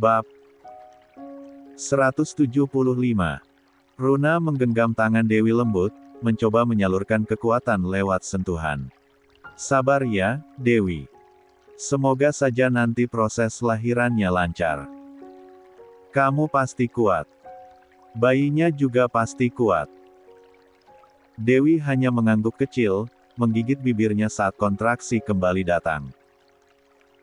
Bab 175. Runa menggenggam tangan Dewi lembut, mencoba menyalurkan kekuatan lewat sentuhan. Sabar ya, Dewi. Semoga saja nanti proses lahirannya lancar. Kamu pasti kuat. Bayinya juga pasti kuat. Dewi hanya mengangguk kecil, menggigit bibirnya saat kontraksi kembali datang.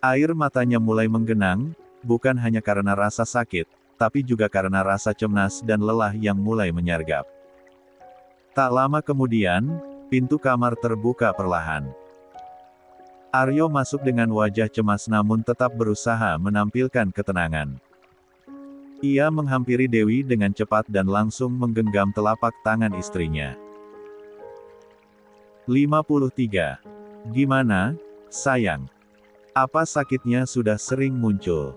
Air matanya mulai menggenang, bukan hanya karena rasa sakit, tapi juga karena rasa cemas dan lelah yang mulai menyergap. Tak lama kemudian, pintu kamar terbuka perlahan. Aryo masuk dengan wajah cemas namun tetap berusaha menampilkan ketenangan. Ia menghampiri Dewi dengan cepat dan langsung menggenggam telapak tangan istrinya. 53. Gimana, sayang? Apa sakitnya sudah sering muncul?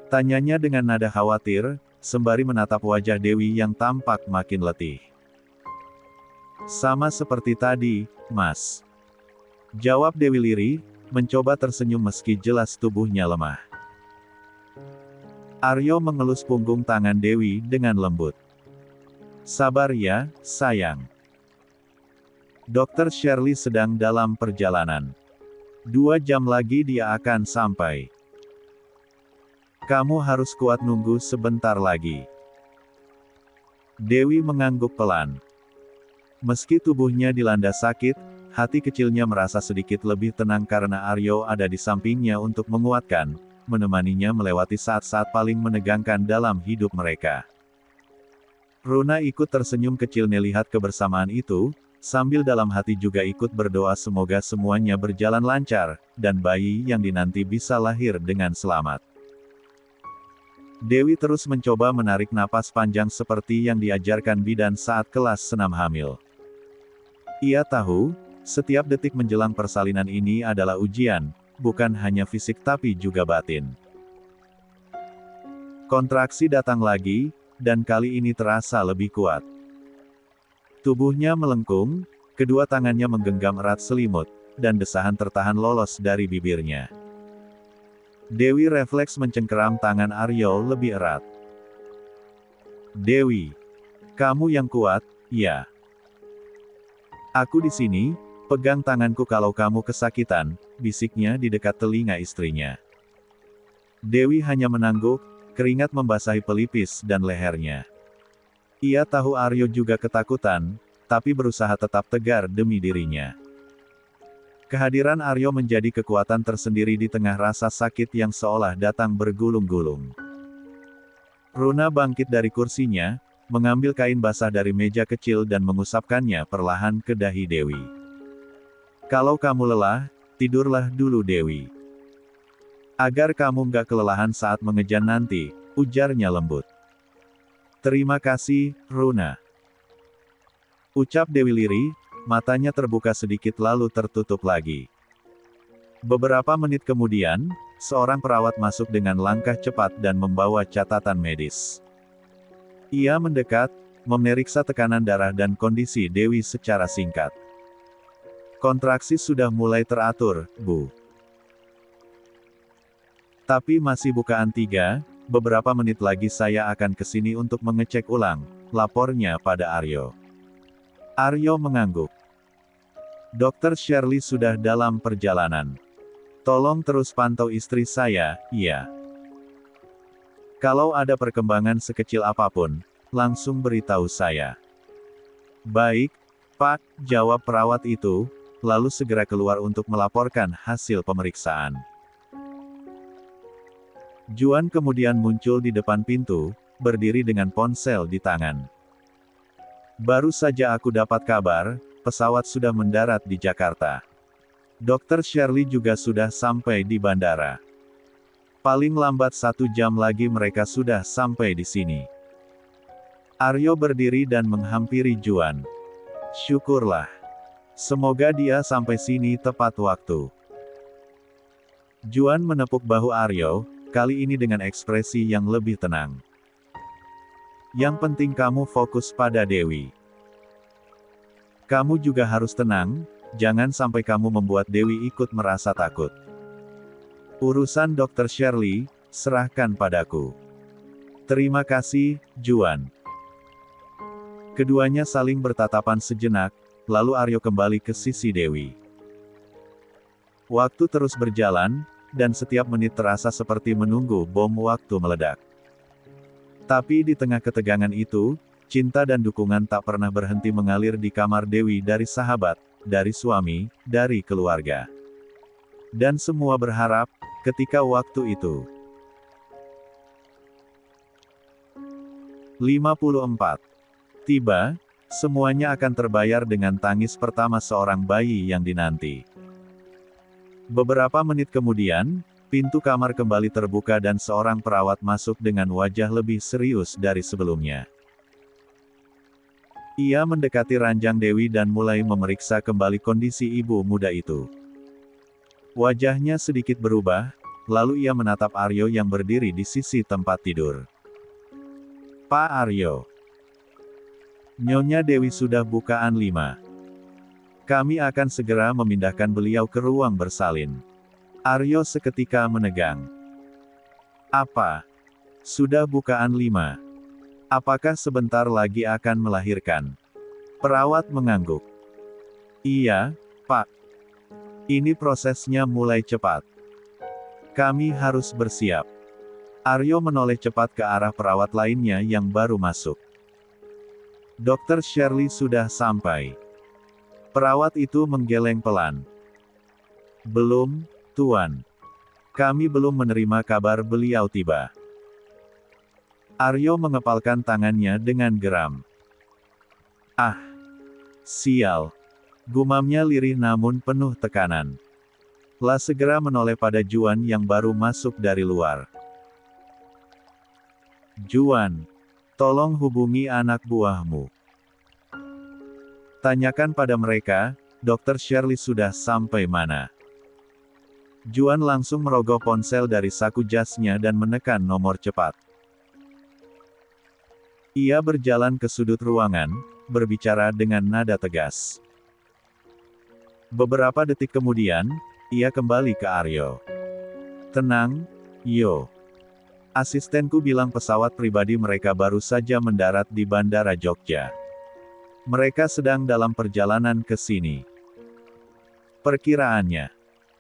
Tanyanya dengan nada khawatir, sembari menatap wajah Dewi yang tampak makin letih. Sama seperti tadi, Mas. Jawab Dewi lirih, mencoba tersenyum meski jelas tubuhnya lemah. Aryo mengelus punggung tangan Dewi dengan lembut. Sabar ya, sayang. Dokter Shirley sedang dalam perjalanan. 2 jam lagi dia akan sampai. Kamu harus kuat nunggu sebentar lagi. Dewi mengangguk pelan. Meski tubuhnya dilanda sakit, hati kecilnya merasa sedikit lebih tenang karena Aryo ada di sampingnya untuk menguatkan, menemaninya melewati saat-saat paling menegangkan dalam hidup mereka. Runa ikut tersenyum kecil melihat kebersamaan itu, sambil dalam hati juga ikut berdoa semoga semuanya berjalan lancar, dan bayi yang dinanti bisa lahir dengan selamat. Dewi terus mencoba menarik napas panjang seperti yang diajarkan bidan saat kelas senam hamil. Ia tahu, setiap detik menjelang persalinan ini adalah ujian, bukan hanya fisik tapi juga batin. Kontraksi datang lagi, dan kali ini terasa lebih kuat. Tubuhnya melengkung, kedua tangannya menggenggam erat selimut, dan desahan tertahan lolos dari bibirnya. Dewi refleks mencengkeram tangan Aryo lebih erat. Dewi, kamu yang kuat, ya. Aku di sini, pegang tanganku kalau kamu kesakitan, bisiknya di dekat telinga istrinya. Dewi hanya mengangguk, keringat membasahi pelipis dan lehernya. Ia tahu Aryo juga ketakutan, tapi berusaha tetap tegar demi dirinya. Kehadiran Aryo menjadi kekuatan tersendiri di tengah rasa sakit yang seolah datang bergulung-gulung. Runa bangkit dari kursinya, mengambil kain basah dari meja kecil dan mengusapkannya perlahan ke dahi Dewi. Kalau kamu lelah, tidurlah dulu Dewi. Agar kamu nggak kelelahan saat mengejan nanti, ujarnya lembut. Terima kasih, Runa. Ucap Dewi lirih, matanya terbuka sedikit lalu tertutup lagi. Beberapa menit kemudian, seorang perawat masuk dengan langkah cepat dan membawa catatan medis. Ia mendekat, memeriksa tekanan darah dan kondisi Dewi secara singkat. Kontraksi sudah mulai teratur, Bu. Tapi masih bukaan 3, beberapa menit lagi saya akan ke sini untuk mengecek ulang, lapornya pada Aryo. Aryo mengangguk. Dokter Shirley sudah dalam perjalanan. Tolong terus pantau istri saya, ya. Kalau ada perkembangan sekecil apapun, langsung beritahu saya. Baik, Pak, jawab perawat itu, lalu segera keluar untuk melaporkan hasil pemeriksaan. Juan kemudian muncul di depan pintu, berdiri dengan ponsel di tangan. Baru saja aku dapat kabar, pesawat sudah mendarat di Jakarta. Dokter Shirley juga sudah sampai di bandara. Paling lambat 1 jam lagi mereka sudah sampai di sini. Aryo berdiri dan menghampiri Juan. Syukurlah. Semoga dia sampai sini tepat waktu. Juan menepuk bahu Aryo, kali ini dengan ekspresi yang lebih tenang. Yang penting kamu fokus pada Dewi. Kamu juga harus tenang, jangan sampai kamu membuat Dewi ikut merasa takut. Urusan Dokter Shirley, serahkan padaku. Terima kasih, Juan. Keduanya saling bertatapan sejenak, lalu Aryo kembali ke sisi Dewi. Waktu terus berjalan, dan setiap menit terasa seperti menunggu bom waktu meledak. Tapi di tengah ketegangan itu, cinta dan dukungan tak pernah berhenti mengalir di kamar Dewi dari sahabat, dari suami, dari keluarga. Dan semua berharap, ketika waktu itu. 54. Tiba, semuanya akan terbayar dengan tangis pertama seorang bayi yang dinanti. Beberapa menit kemudian, pintu kamar kembali terbuka dan seorang perawat masuk dengan wajah lebih serius dari sebelumnya. Ia mendekati ranjang Dewi dan mulai memeriksa kembali kondisi ibu muda itu. Wajahnya sedikit berubah, lalu ia menatap Aryo yang berdiri di sisi tempat tidur. Pak Aryo. Nyonya Dewi sudah bukaan 5. Kami akan segera memindahkan beliau ke ruang bersalin. Aryo seketika menegang. Apa? Sudah bukaan 5. Apakah sebentar lagi akan melahirkan? Perawat mengangguk. Iya, Pak. Ini prosesnya mulai cepat. Kami harus bersiap. Aryo menoleh cepat ke arah perawat lainnya yang baru masuk. Dokter Shirley sudah sampai. Perawat itu menggeleng pelan. Belum, Tuan. Kami belum menerima kabar beliau tiba. Aryo mengepalkan tangannya dengan geram. Ah! Sial! Gumamnya lirih namun penuh tekanan. La segera menoleh pada Juan yang baru masuk dari luar. Juan, tolong hubungi anak buahmu. Tanyakan pada mereka, Dokter Shirley sudah sampai mana. Juan langsung merogoh ponsel dari saku jasnya dan menekan nomor cepat. Ia berjalan ke sudut ruangan, berbicara dengan nada tegas. Beberapa detik kemudian, ia kembali ke Aryo. Tenang, Yo. Asistenku bilang pesawat pribadi mereka baru saja mendarat di Bandara Jogja. Mereka sedang dalam perjalanan ke sini. Perkiraannya,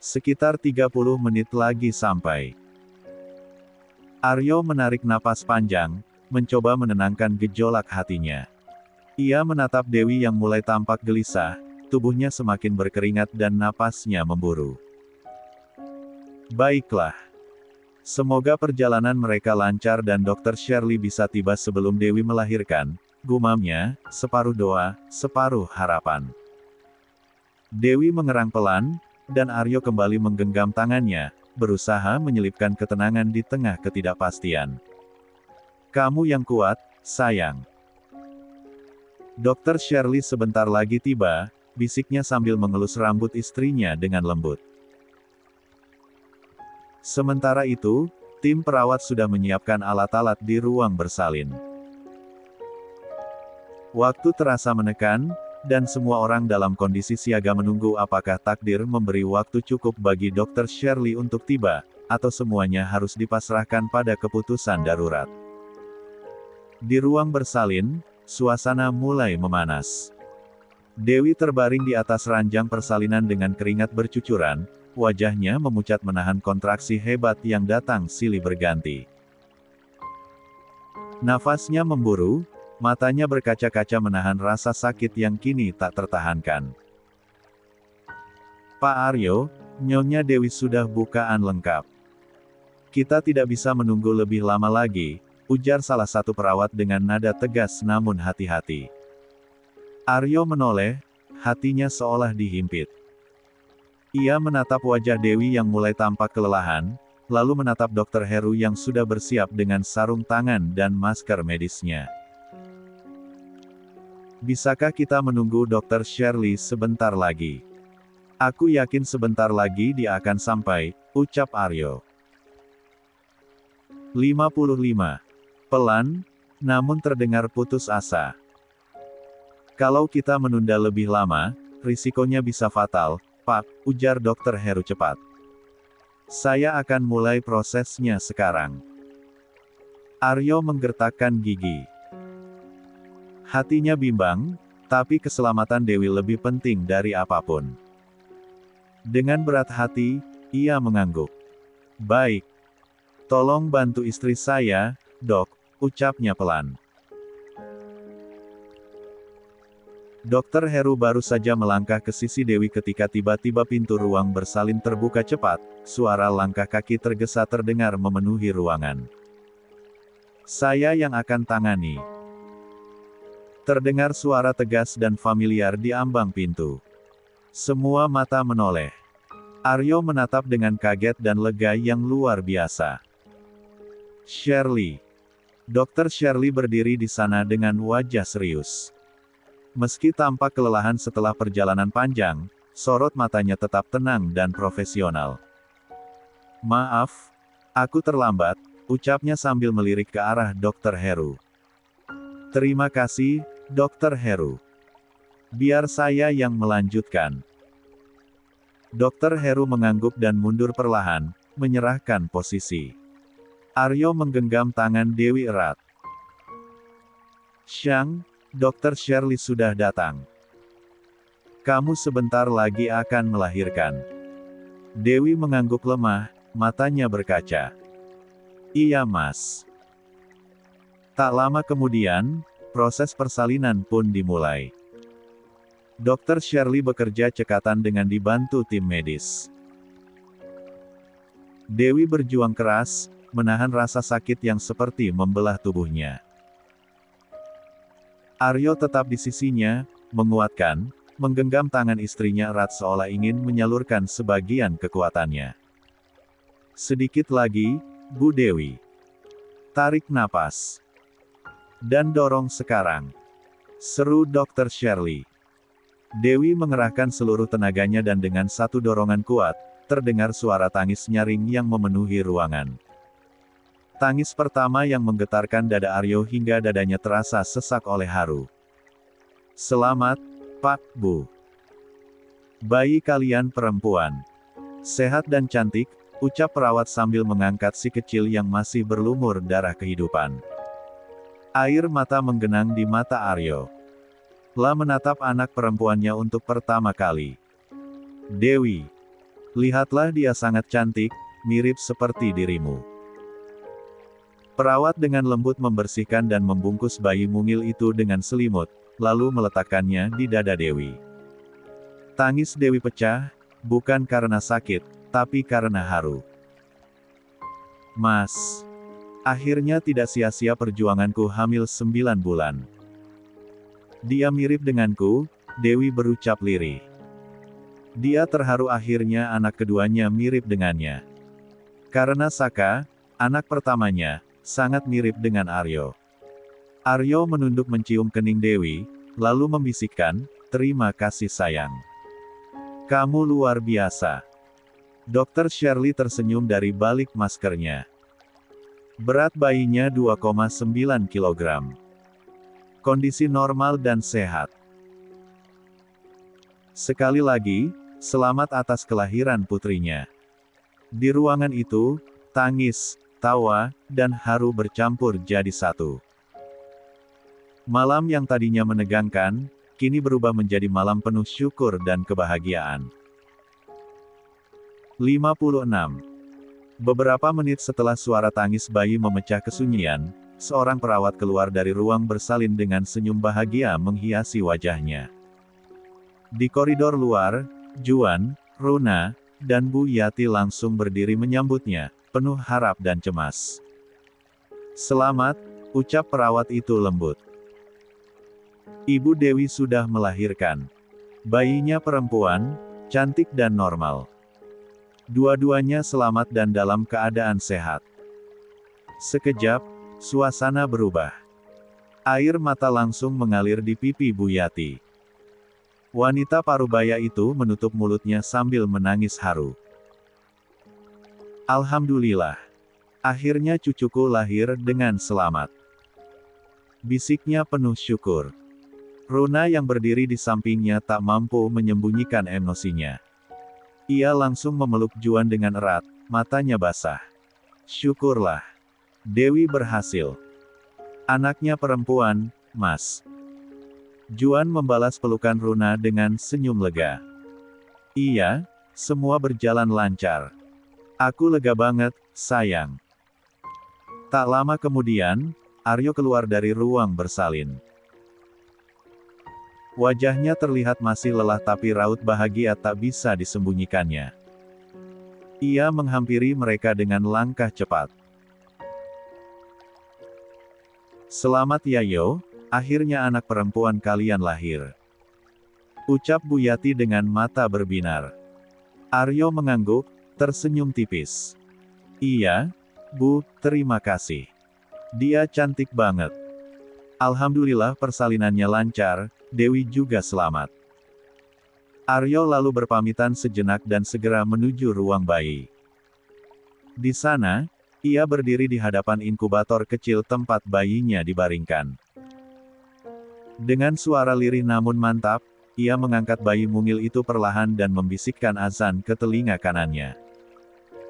sekitar 30 menit lagi sampai. Aryo menarik napas panjang, mencoba menenangkan gejolak hatinya. Ia menatap Dewi yang mulai tampak gelisah, tubuhnya semakin berkeringat dan napasnya memburu. Baiklah. Semoga perjalanan mereka lancar dan Dokter Shirley bisa tiba sebelum Dewi melahirkan. Gumamnya, separuh doa, separuh harapan. Dewi mengerang pelan, dan Aryo kembali menggenggam tangannya, berusaha menyelipkan ketenangan di tengah ketidakpastian. Kamu yang kuat, sayang. Dokter Shirley sebentar lagi tiba, bisiknya sambil mengelus rambut istrinya dengan lembut. Sementara itu, tim perawat sudah menyiapkan alat-alat di ruang bersalin. Waktu terasa menekan, dan semua orang dalam kondisi siaga menunggu apakah takdir memberi waktu cukup bagi Dokter Shirley untuk tiba, atau semuanya harus dipasrahkan pada keputusan darurat. Di ruang bersalin, suasana mulai memanas. Dewi terbaring di atas ranjang persalinan dengan keringat bercucuran, wajahnya memucat menahan kontraksi hebat yang datang silih berganti. Nafasnya memburu, matanya berkaca-kaca menahan rasa sakit yang kini tak tertahankan. Pak Aryo, Nyonya Dewi sudah bukaan lengkap. Kita tidak bisa menunggu lebih lama lagi, ujar salah satu perawat dengan nada tegas namun hati-hati. Aryo menoleh, hatinya seolah dihimpit. Ia menatap wajah Dewi yang mulai tampak kelelahan, lalu menatap Dokter Heru yang sudah bersiap dengan sarung tangan dan masker medisnya. Bisakah kita menunggu Dokter Shirley sebentar lagi? Aku yakin sebentar lagi dia akan sampai, ucap Aryo. 55. Pelan, namun terdengar putus asa. Kalau kita menunda lebih lama, risikonya bisa fatal, Pak, ujar Dokter Heru cepat. Saya akan mulai prosesnya sekarang. Aryo menggertakkan gigi. Hatinya bimbang, tapi keselamatan Dewi lebih penting dari apapun. Dengan berat hati, ia mengangguk. Baik. Tolong bantu istri saya, Dok, ucapnya pelan. Dokter Heru baru saja melangkah ke sisi Dewi ketika tiba-tiba pintu ruang bersalin terbuka cepat, suara langkah kaki tergesa terdengar memenuhi ruangan. Saya yang akan tangani. Terdengar suara tegas dan familiar di ambang pintu. Semua mata menoleh. Aryo menatap dengan kaget dan lega yang luar biasa. Shirley. Dokter Shirley berdiri di sana dengan wajah serius. Meski tampak kelelahan setelah perjalanan panjang, sorot matanya tetap tenang dan profesional. Maaf, aku terlambat, ucapnya sambil melirik ke arah Dokter Heru. Terima kasih, Dokter Heru. Biar saya yang melanjutkan. Dokter Heru mengangguk dan mundur perlahan, menyerahkan posisi. Aryo menggenggam tangan Dewi erat. Shang, Dokter Shirley sudah datang. Kamu sebentar lagi akan melahirkan. Dewi mengangguk lemah, matanya berkaca. Iya Mas. Tak lama kemudian, proses persalinan pun dimulai. Dokter Shirley bekerja cekatan dengan dibantu tim medis. Dewi berjuang keras, menahan rasa sakit yang seperti membelah tubuhnya. Aryo tetap di sisinya, menguatkan, menggenggam tangan istrinya erat seolah ingin menyalurkan sebagian kekuatannya. Sedikit lagi, Bu Dewi. Tarik napas. Dan dorong sekarang. Seru Dokter Shirley. Dewi mengerahkan seluruh tenaganya dan dengan satu dorongan kuat, terdengar suara tangis nyaring yang memenuhi ruangan. Tangis pertama yang menggetarkan dada Aryo hingga dadanya terasa sesak oleh haru. Selamat, Pak, Bu. Bayi kalian perempuan. Sehat dan cantik, ucap perawat sambil mengangkat si kecil yang masih berlumur darah kehidupan. Air mata menggenang di mata Aryo. La menatap anak perempuannya untuk pertama kali. Dewi. Lihatlah dia sangat cantik, mirip seperti dirimu. Perawat dengan lembut membersihkan dan membungkus bayi mungil itu dengan selimut, lalu meletakkannya di dada Dewi. Tangis Dewi pecah, bukan karena sakit, tapi karena haru. Mas. Akhirnya tidak sia-sia perjuanganku hamil 9 bulan. Dia mirip denganku, Dewi berucap lirih. Dia terharu akhirnya anak keduanya mirip dengannya. Karena Saka, anak pertamanya, sangat mirip dengan Aryo. Aryo menunduk mencium kening Dewi, lalu membisikkan, terima kasih sayang. Kamu luar biasa. Dokter Shirley tersenyum dari balik maskernya. Berat bayinya 2,9 kg. Kondisi normal dan sehat. Sekali lagi, selamat atas kelahiran putrinya. Di ruangan itu, tangis, tawa, dan haru bercampur jadi satu. Malam yang tadinya menegangkan, kini berubah menjadi malam penuh syukur dan kebahagiaan. 56. Beberapa menit setelah suara tangis bayi memecah kesunyian, seorang perawat keluar dari ruang bersalin dengan senyum bahagia menghiasi wajahnya. Di koridor luar, Juan, Runa, dan Bu Yati langsung berdiri menyambutnya, penuh harap dan cemas. Selamat, ucap perawat itu lembut. Ibu Dewi sudah melahirkan. Bayinya perempuan, cantik dan normal. Dua-duanya selamat dan dalam keadaan sehat. Sekejap, suasana berubah. Air mata langsung mengalir di pipi Bu Yati. Wanita parubaya itu menutup mulutnya sambil menangis haru. Alhamdulillah. Akhirnya cucuku lahir dengan selamat. Bisiknya penuh syukur. Runa yang berdiri di sampingnya tak mampu menyembunyikan emosinya. Ia langsung memeluk Juan dengan erat, matanya basah. Syukurlah. Dewi berhasil. Anaknya perempuan, Mas. Juan membalas pelukan Runa dengan senyum lega. Iya, semua berjalan lancar. Aku lega banget, sayang. Tak lama kemudian, Aryo keluar dari ruang bersalin. Wajahnya terlihat masih lelah tapi raut bahagia tak bisa disembunyikannya. Ia menghampiri mereka dengan langkah cepat. Selamat ya Yo, akhirnya anak perempuan kalian lahir. Ucap Bu Yati dengan mata berbinar. Aryo mengangguk, tersenyum tipis. Iya, Bu, terima kasih. Dia cantik banget. Alhamdulillah persalinannya lancar, Dewi juga selamat. Aryo lalu berpamitan sejenak dan segera menuju ruang bayi. Di sana, ia berdiri di hadapan inkubator kecil tempat bayinya dibaringkan. Dengan suara lirih namun mantap, ia mengangkat bayi mungil itu perlahan dan membisikkan azan ke telinga kanannya.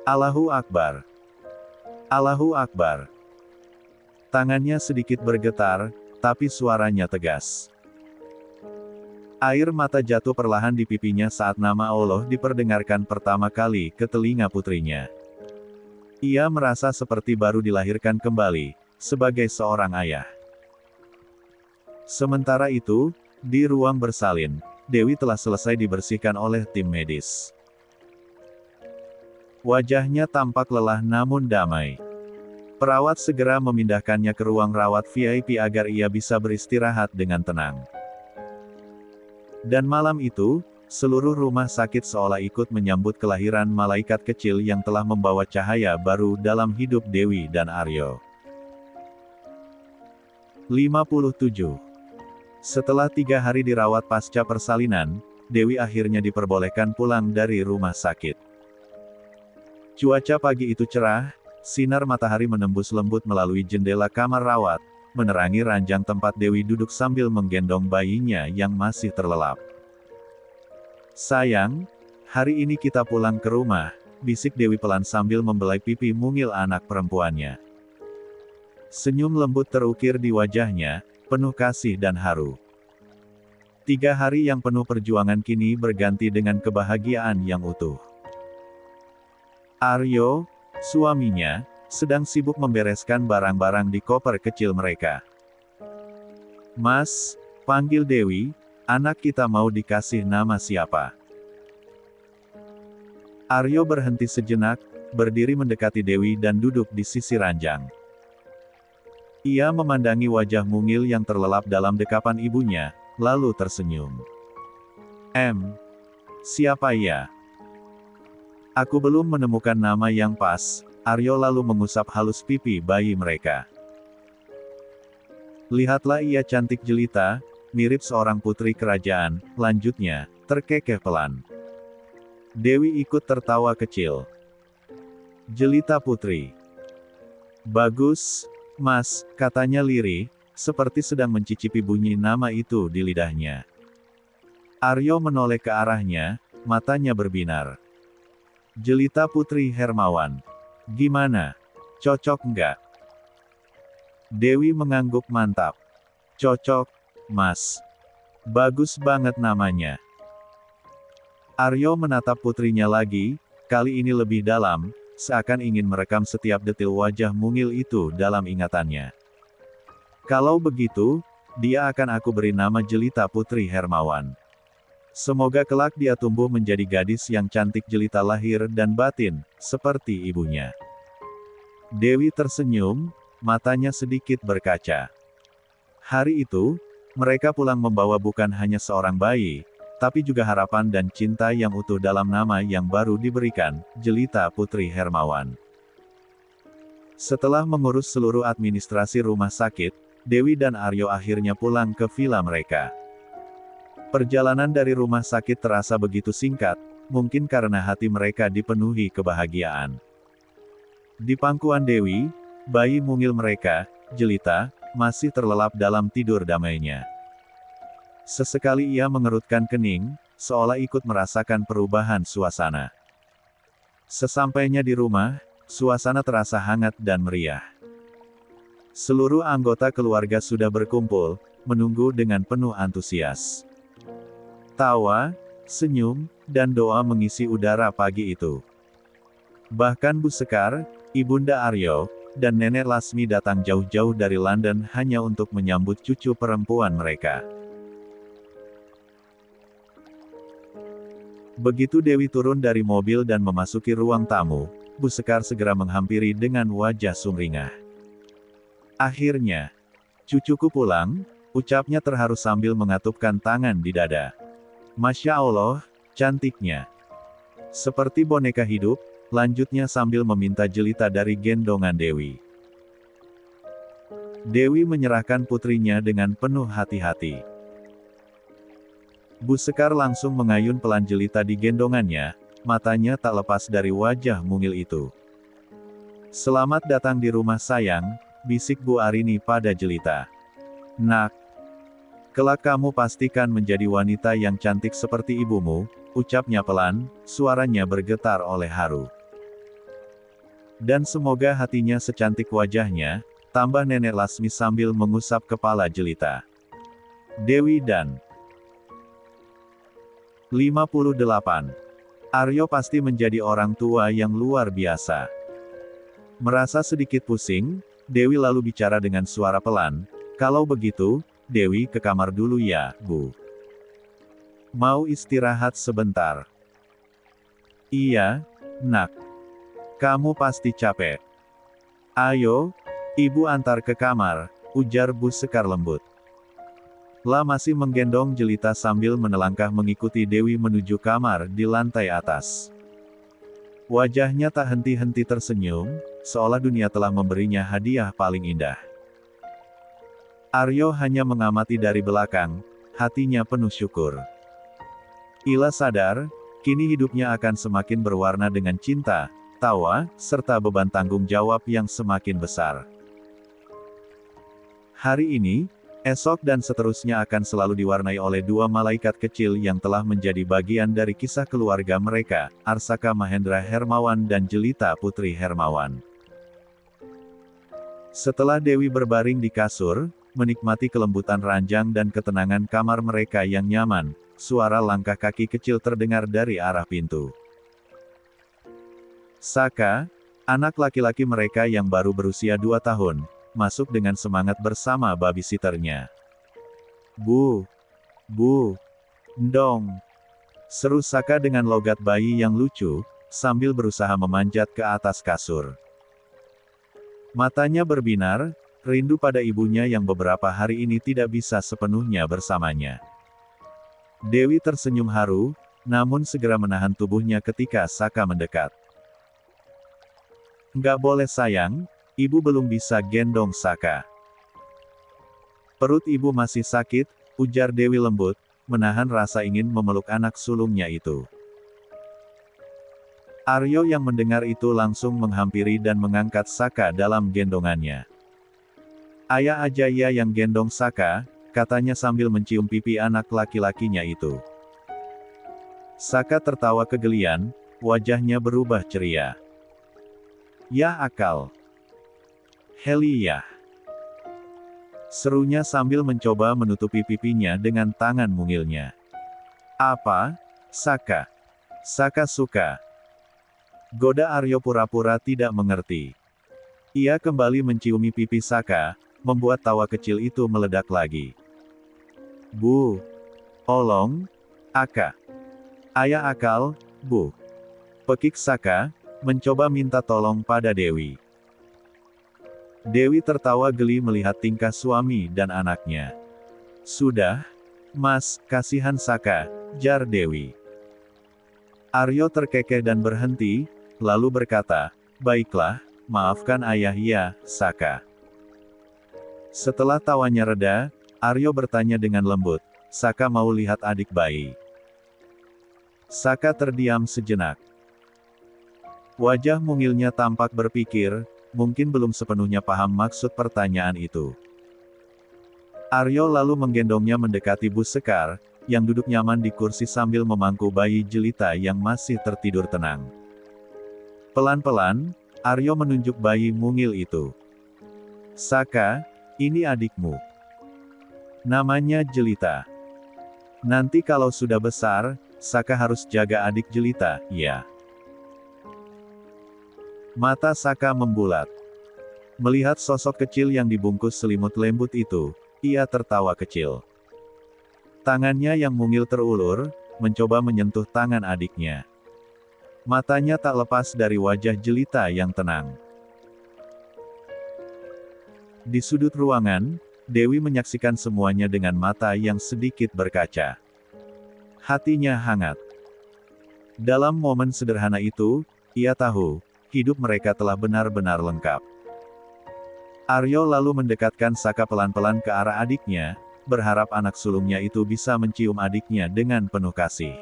Allahu Akbar. Allahu Akbar. Tangannya sedikit bergetar, tapi suaranya tegas. Air mata jatuh perlahan di pipinya saat nama Allah diperdengarkan pertama kali ke telinga putrinya. Ia merasa seperti baru dilahirkan kembali, sebagai seorang ayah. Sementara itu, di ruang bersalin, Dewi telah selesai dibersihkan oleh tim medis. Wajahnya tampak lelah namun damai. Perawat segera memindahkannya ke ruang rawat VIP agar ia bisa beristirahat dengan tenang. Dan malam itu, seluruh rumah sakit seolah ikut menyambut kelahiran malaikat kecil yang telah membawa cahaya baru dalam hidup Dewi dan Aryo. 57. Setelah 3 hari dirawat pasca persalinan, Dewi akhirnya diperbolehkan pulang dari rumah sakit. Cuaca pagi itu cerah, sinar matahari menembus lembut melalui jendela kamar rawat, menerangi ranjang tempat Dewi duduk sambil menggendong bayinya yang masih terlelap. Sayang, hari ini kita pulang ke rumah, bisik Dewi pelan sambil membelai pipi mungil anak perempuannya. Senyum lembut terukir di wajahnya, penuh kasih dan haru. 3 hari yang penuh perjuangan kini berganti dengan kebahagiaan yang utuh. Aryo, suaminya, sedang sibuk membereskan barang-barang di koper kecil mereka. Mas, panggil Dewi, anak kita mau dikasih nama siapa? Aryo berhenti sejenak, berdiri mendekati Dewi dan duduk di sisi ranjang. Ia memandangi wajah mungil yang terlelap dalam dekapan ibunya, lalu tersenyum. Siapa ya? Aku belum menemukan nama yang pas. Aryo lalu mengusap halus pipi bayi mereka. Lihatlah ia cantik jelita, mirip seorang putri kerajaan, lanjutnya, terkekeh pelan. Dewi ikut tertawa kecil. Jelita putri. Bagus, Mas, katanya lirih, seperti sedang mencicipi bunyi nama itu di lidahnya. Aryo menoleh ke arahnya, matanya berbinar. Jelita Putri Hermawan. Gimana? Cocok nggak? Dewi mengangguk mantap. Cocok, Mas. Bagus banget namanya. Aryo menatap putrinya lagi, kali ini lebih dalam, seakan ingin merekam setiap detil wajah mungil itu dalam ingatannya. Kalau begitu, dia akan aku beri nama Jelita Putri Hermawan. Semoga kelak dia tumbuh menjadi gadis yang cantik jelita lahir dan batin, seperti ibunya. Dewi tersenyum, matanya sedikit berkaca. Hari itu, mereka pulang membawa bukan hanya seorang bayi, tapi juga harapan dan cinta yang utuh dalam nama yang baru diberikan, Jelita Putri Hermawan. Setelah mengurus seluruh administrasi rumah sakit, Dewi dan Aryo akhirnya pulang ke villa mereka. Perjalanan dari rumah sakit terasa begitu singkat, mungkin karena hati mereka dipenuhi kebahagiaan. Di pangkuan Dewi, bayi mungil mereka, Jelita, masih terlelap dalam tidur damainya. Sesekali ia mengerutkan kening, seolah ikut merasakan perubahan suasana. Sesampainya di rumah, suasana terasa hangat dan meriah. Seluruh anggota keluarga sudah berkumpul, menunggu dengan penuh antusias. Tawa, senyum, dan doa mengisi udara pagi itu. Bahkan Bu Sekar, Ibunda Aryo, dan Nenek Lasmi datang jauh-jauh dari London hanya untuk menyambut cucu perempuan mereka. Begitu Dewi turun dari mobil dan memasuki ruang tamu, Bu Sekar segera menghampiri dengan wajah sumringah. "Akhirnya, cucuku pulang," ucapnya terharu sambil mengatupkan tangan di dada. "Masya Allah, cantiknya. Seperti boneka hidup," lanjutnya sambil meminta jelita dari gendongan Dewi. Dewi menyerahkan putrinya dengan penuh hati-hati. Bu Sekar langsung mengayun pelan jelita di gendongannya, matanya tak lepas dari wajah mungil itu. "Selamat datang di rumah sayang," bisik Bu Arini pada jelita. "Nak, kelak kamu pastikan menjadi wanita yang cantik seperti ibumu," ucapnya pelan, suaranya bergetar oleh haru. "Dan semoga hatinya secantik wajahnya," tambah Nenek Lasmi sambil mengusap kepala jelita. Dewi dan 58. Aryo pasti menjadi orang tua yang luar biasa. Merasa sedikit pusing, Dewi lalu bicara dengan suara pelan, "Kalau begitu, Dewi ke kamar dulu ya, Bu. Mau istirahat sebentar." "Iya, Nak. Kamu pasti capek." "Ayo, Ibu antar ke kamar," ujar Bu Sekar lembut. La masih menggendong jelita sambil menelangkah mengikuti Dewi menuju kamar di lantai atas. Wajahnya tak henti-henti tersenyum, seolah dunia telah memberinya hadiah paling indah. Aryo hanya mengamati dari belakang, hatinya penuh syukur. Ila sadar, kini hidupnya akan semakin berwarna dengan cinta, tawa, serta beban tanggung jawab yang semakin besar. Hari ini, esok dan seterusnya akan selalu diwarnai oleh dua malaikat kecil yang telah menjadi bagian dari kisah keluarga mereka, Arsaka Mahendra Hermawan dan Jelita Putri Hermawan. Setelah Dewi berbaring di kasur, menikmati kelembutan ranjang dan ketenangan kamar mereka yang nyaman, suara langkah kaki kecil terdengar dari arah pintu. Saka, anak laki-laki mereka yang baru berusia 2 tahun, masuk dengan semangat bersama babysitternya. Bu, Ndong," seru Saka dengan logat bayi yang lucu, sambil berusaha memanjat ke atas kasur. Matanya berbinar, rindu pada ibunya yang beberapa hari ini tidak bisa sepenuhnya bersamanya. Dewi tersenyum haru, namun segera menahan tubuhnya ketika Saka mendekat. "Nggak boleh sayang, Ibu belum bisa gendong Saka. Perut ibu masih sakit," ujar Dewi lembut, menahan rasa ingin memeluk anak sulungnya itu. Aryo yang mendengar itu langsung menghampiri dan mengangkat Saka dalam gendongannya. "Ayah aja ya yang gendong Saka," katanya sambil mencium pipi anak laki-lakinya itu. Saka tertawa kegelian, wajahnya berubah ceria. "Yah akal. Heli ya," serunya sambil mencoba menutupi pipinya dengan tangan mungilnya. "Apa, Saka? Saka suka?" goda Aryo pura-pura tidak mengerti. Ia kembali menciumi pipi Saka, membuat tawa kecil itu meledak lagi. "Bu, Olong, Aka. Ayah akal, Bu," pekik Saka, mencoba minta tolong pada Dewi. Dewi tertawa geli melihat tingkah suami dan anaknya. "Sudah, Mas, kasihan Saka," jar Dewi. Aryo terkekeh dan berhenti, lalu berkata, "Baiklah, maafkan ayah ya, Saka." Setelah tawanya reda, Aryo bertanya dengan lembut, "Saka mau lihat adik bayi?" Saka terdiam sejenak. Wajah mungilnya tampak berpikir, mungkin belum sepenuhnya paham maksud pertanyaan itu. Aryo lalu menggendongnya mendekati Bu Sekar, yang duduk nyaman di kursi sambil memangku bayi jelita yang masih tertidur tenang. Pelan-pelan, Aryo menunjuk bayi mungil itu. Saka, ini adikmu. Namanya Jelita. Nanti kalau sudah besar, Saka harus jaga adik Jelita, ya. Mata Saka membulat. Melihat sosok kecil yang dibungkus selimut lembut itu, ia tertawa kecil. Tangannya yang mungil terulur, mencoba menyentuh tangan adiknya. Matanya tak lepas dari wajah Jelita yang tenang. Di sudut ruangan, Dewi menyaksikan semuanya dengan mata yang sedikit berkaca. Hatinya hangat. Dalam momen sederhana itu, ia tahu, hidup mereka telah benar-benar lengkap. Aryo lalu mendekatkan Saka pelan-pelan ke arah adiknya, berharap anak sulungnya itu bisa mencium adiknya dengan penuh kasih.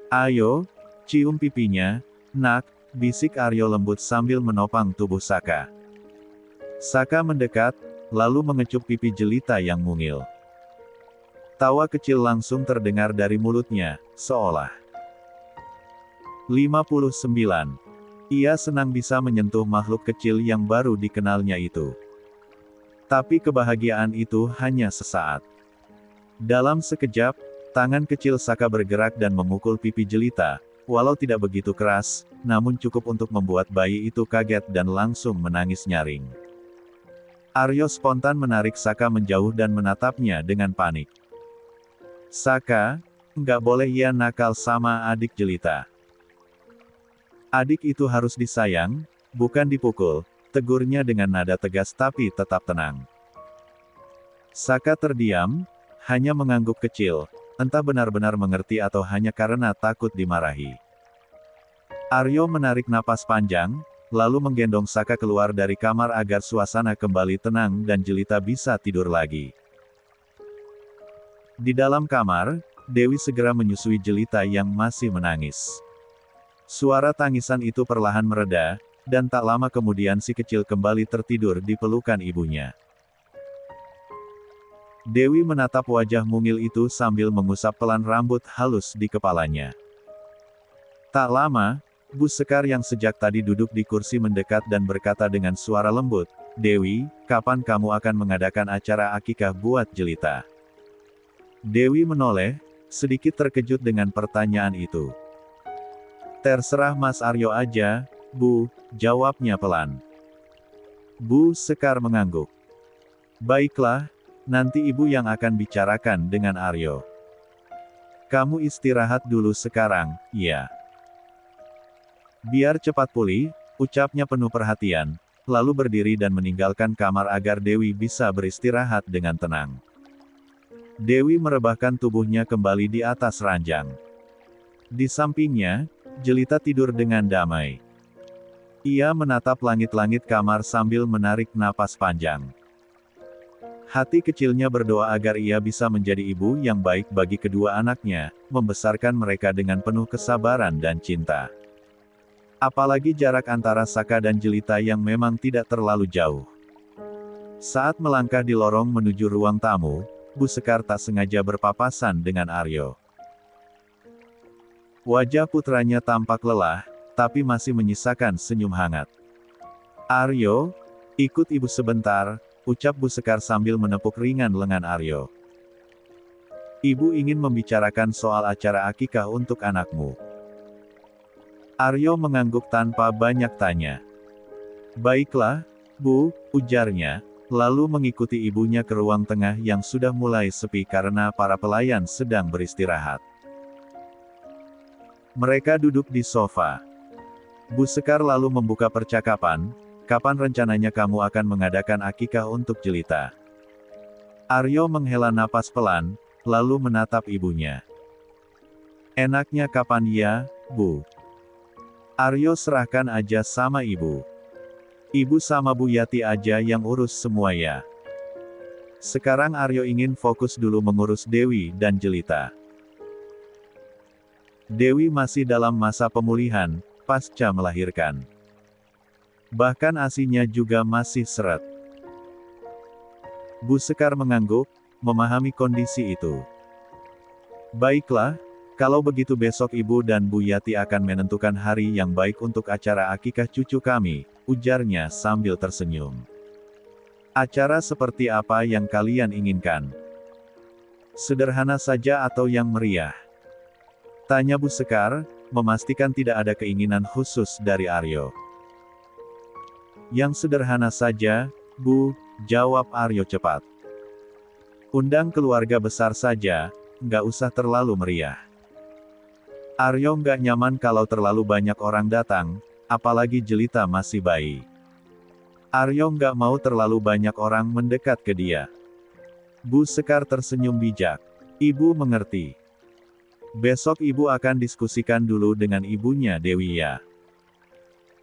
Ayo, cium pipinya, nak, bisik Aryo lembut sambil menopang tubuh Saka. Saka mendekat, lalu mengecup pipi Jelita yang mungil. Tawa kecil langsung terdengar dari mulutnya, seolah 59. Ia senang bisa menyentuh makhluk kecil yang baru dikenalnya itu. Tapi kebahagiaan itu hanya sesaat. Dalam sekejap, tangan kecil Saka bergerak dan memukul pipi Jelita, walau tidak begitu keras, namun cukup untuk membuat bayi itu kaget dan langsung menangis nyaring. Aryo spontan menarik Saka menjauh dan menatapnya dengan panik. Saka, nggak boleh ia nakal sama adik Jelita. Adik itu harus disayang, bukan dipukul, tegurnya dengan nada tegas tapi tetap tenang. Saka terdiam, hanya mengangguk kecil, entah benar-benar mengerti atau hanya karena takut dimarahi. Aryo menarik napas panjang, lalu menggendong Saka keluar dari kamar agar suasana kembali tenang dan Jelita bisa tidur lagi. Di dalam kamar, Dewi segera menyusui Jelita yang masih menangis. Suara tangisan itu perlahan mereda, dan tak lama kemudian si kecil kembali tertidur di pelukan ibunya. Dewi menatap wajah mungil itu sambil mengusap pelan rambut halus di kepalanya. Tak lama, Bu Sekar yang sejak tadi duduk di kursi mendekat dan berkata dengan suara lembut, "Dewi, kapan kamu akan mengadakan acara akikah buat Jelita?" Dewi menoleh, sedikit terkejut dengan pertanyaan itu. "Terserah Mas Aryo aja, Bu," jawabnya pelan. Bu Sekar mengangguk. "Baiklah, nanti Ibu yang akan bicarakan dengan Aryo. Kamu istirahat dulu sekarang, ya. Biar cepat pulih," ucapnya penuh perhatian, lalu berdiri dan meninggalkan kamar agar Dewi bisa beristirahat dengan tenang. Dewi merebahkan tubuhnya kembali di atas ranjang. Di sampingnya, Jelita tidur dengan damai. Ia menatap langit-langit kamar sambil menarik napas panjang. Hati kecilnya berdoa agar ia bisa menjadi ibu yang baik bagi kedua anaknya, membesarkan mereka dengan penuh kesabaran dan cinta. Apalagi jarak antara Saka dan Jelita yang memang tidak terlalu jauh. Saat melangkah di lorong menuju ruang tamu, Bu Sekar tak sengaja berpapasan dengan Aryo. Wajah putranya tampak lelah, tapi masih menyisakan senyum hangat. "Aryo, ikut ibu sebentar," ucap Bu Sekar sambil menepuk ringan lengan Aryo. "Ibu ingin membicarakan soal acara akikah untuk anakmu." Aryo mengangguk tanpa banyak tanya. "Baiklah, Bu," ujarnya, lalu mengikuti ibunya ke ruang tengah yang sudah mulai sepi karena para pelayan sedang beristirahat. Mereka duduk di sofa. Bu Sekar lalu membuka percakapan, "Kapan rencananya kamu akan mengadakan akikah untuk Jelita?" Aryo menghela napas pelan, lalu menatap ibunya. "Enaknya kapan ya, Bu?" Aryo serahkan aja sama ibu. Ibu sama Bu Yati aja yang urus semua ya. Sekarang Aryo ingin fokus dulu mengurus Dewi dan Jelita. Dewi masih dalam masa pemulihan, pasca melahirkan. Bahkan ASINya juga masih seret. Bu Sekar mengangguk, memahami kondisi itu. "Baiklah, Kalau begitu besok Ibu dan Bu Yati akan menentukan hari yang baik untuk acara akikah cucu kami, ujarnya sambil tersenyum. Acara seperti apa yang kalian inginkan? Sederhana saja atau yang meriah? Tanya Bu Sekar, memastikan tidak ada keinginan khusus dari Aryo. Yang sederhana saja, Bu, jawab Aryo cepat. Undang keluarga besar saja, nggak usah terlalu meriah. Aryo nggak nyaman kalau terlalu banyak orang datang, apalagi Jelita masih bayi. Aryo nggak mau terlalu banyak orang mendekat ke dia. Bu Sekar tersenyum bijak. Ibu mengerti. Besok Ibu akan diskusikan dulu dengan ibunya Dewi ya.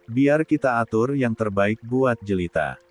Biar kita atur yang terbaik buat Jelita.